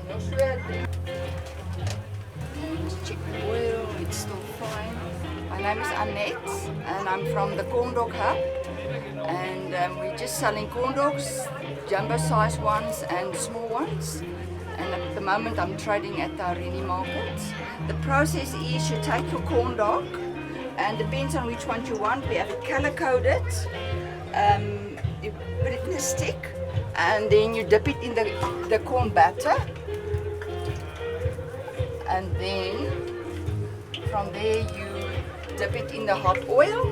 Just check the oil, it's still fine. My name is Annette and I'm from the Corndog Hub. And we're just selling corn dogs, jumbo size ones and small ones. And at the moment I'm trading at the Arini market. The process is you take your corn dog, and depends on which one you want. We have it color coded. You put it in a stick and then you dip it in the corn batter. And then from there you dip it in the hot oil.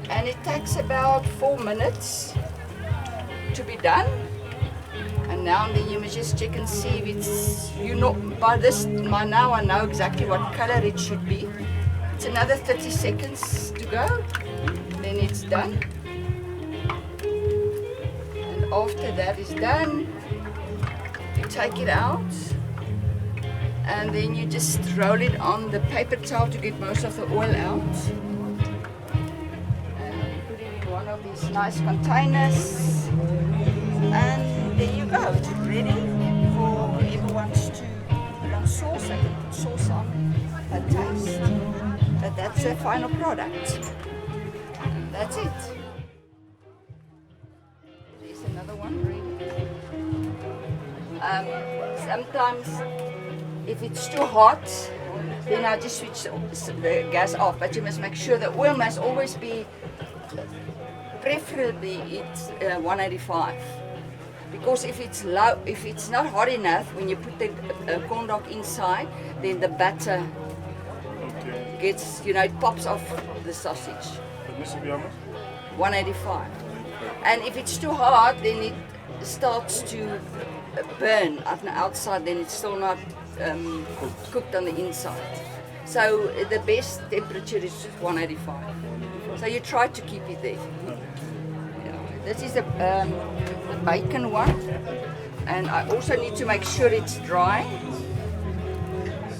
And it takes about 4 minutes to be done. And now and then you must just check and see if it's, by now I know exactly what color it should be. It's another 30 seconds to go, then it's done. And after that is done, you take it out. And then you just roll it on the paper towel to get most of the oil out. One of these nice containers, and there you go. It's ready for whoever wants to put on sauce. I can put sauce on a taste, but that's the final product. That's it. There's another one ready. Sometimes if it's too hot, then I just switch the gas off, but you must make sure the oil must always be, preferably it's 185, because if it's low, if it's not hot enough, when you put the corn dog inside, then the batter gets, it pops off the sausage. 185. And if it's too hot, then it starts to burn on the outside, then it's still not cooked on the inside. So the best temperature is 185. So you try to keep it there. This is the bacon one, and I also need to make sure it's dry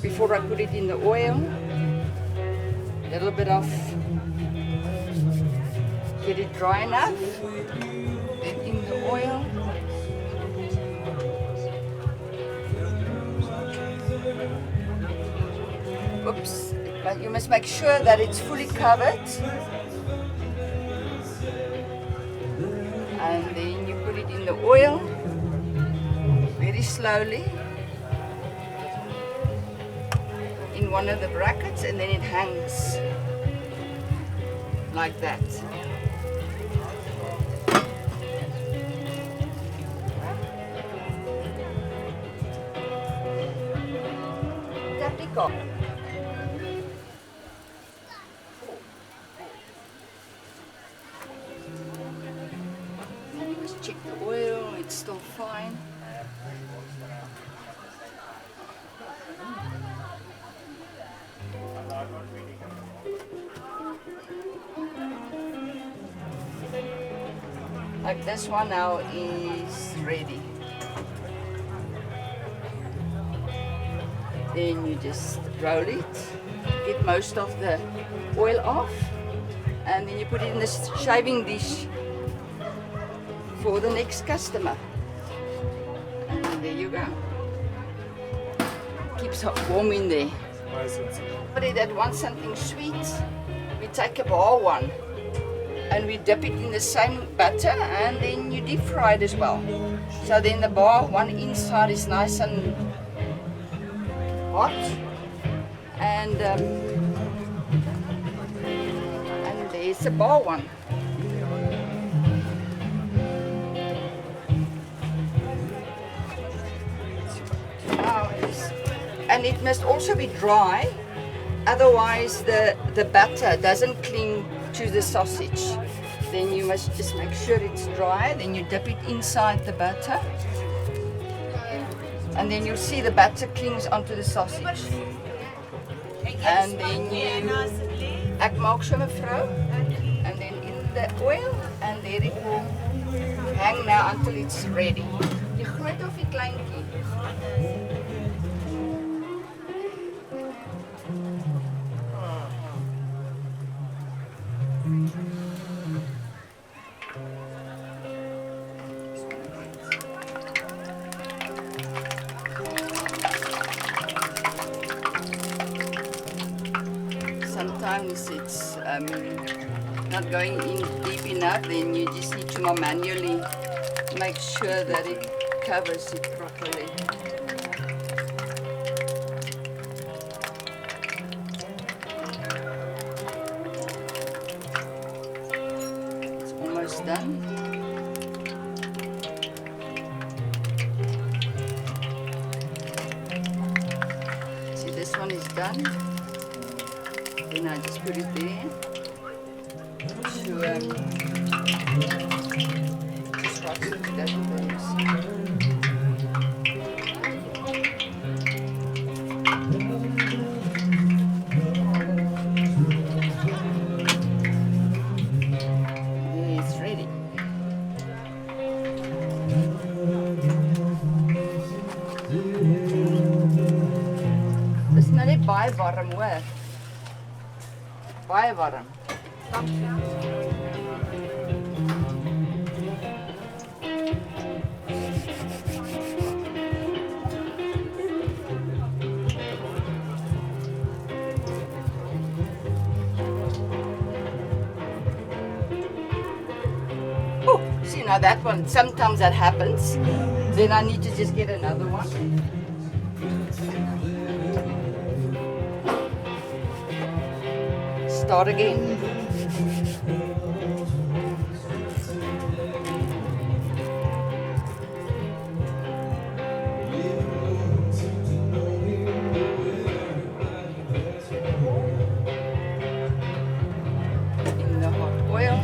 before I put it in the oil. A little bit of, get it dry enough, then in the oil. Oops, but you must make sure that it's fully covered. And then you put it in the oil very slowly in one of the brackets, and then it hangs like that. Tapiko. Check the oil, it's still fine. Like this one now is ready. Then you just roll it, get most of the oil off, and then you put it in the shaving dish for the next customer. And there you go. Keeps warm in there. Somebody that wants something sweet, we take a bar one and we dip it in the same butter, and then you deep fry it as well. So then the bar one inside is nice and hot, and there's the bar one. And it must also be dry, otherwise the batter doesn't cling to the sausage. Then you must just make sure it's dry, then you dip it inside the batter, and then you'll see the batter clings onto the sausage. And then you ek maak so mevrou, and then in the oil, and there it will hang now until it's ready. Die groot of die kleintjie? sometimes it's not going in deep enough, then you just need to more manually make sure that it covers it properly. It's almost done. See, this one is done. Then I just put it there to start to do that things. It's ready. Dis nou net baie warm hoor. Baie warm. Oh, see now that one, sometimes that happens. Then I need to just get another one. Start again. In the hot oil.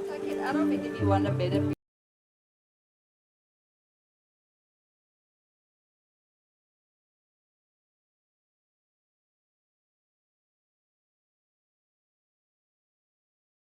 Take it out of it if you want a better